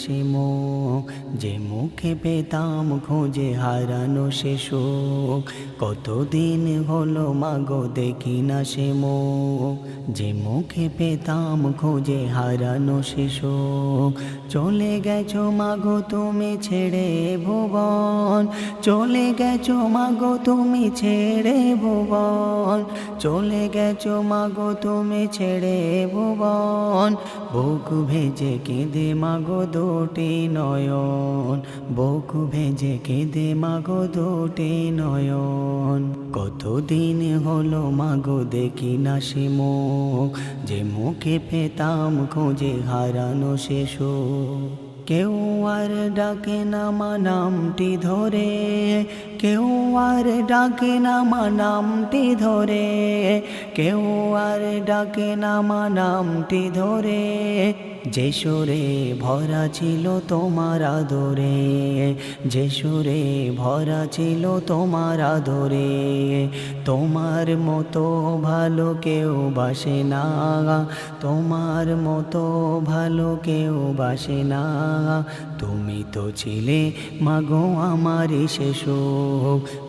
সে মুখ, যে মুখে পেতাম খুঁজে হারানো সে সুখ। কতদিন হলো মাগো দেখি না সে মুখ, যে মুখে পেতাম খুঁজে হারানো সে সুখ। চলে গেছো মাগো তুমি ছেড়ে ভুবন, চলে গেছো মাগো তুমি ছেড়ে ভুবন, চলে গেছো মাগো তুমি ছেড়ে ভুবন। বুক ভেজে কেঁদে মাগো দুটি নয়ন, বুক ভেজে কেঁদে মাগো দুটি নয়ন। কতদিন হলো মাগো দেখি না সে মুখ, যে মুখে পেতাম খুঁজে হারানো সে সুখ। কেউ আর ডাকে না মা নামটি ধরে, কেউ আর ডাকে না মা নামটি ধরে, কেউ আর ডাকে না মা নামটি ধরে। যে সুরে ভরা ছিল তোমার আদরে, যে সুরে ভরা ছিল তোমার আদরে। তোমার মতো ভালো কেউ বাসে না, তোমার মতো ভালো কেউ বাসে না। তুমি তো ছিলে মাগো আমারই সে সুখ,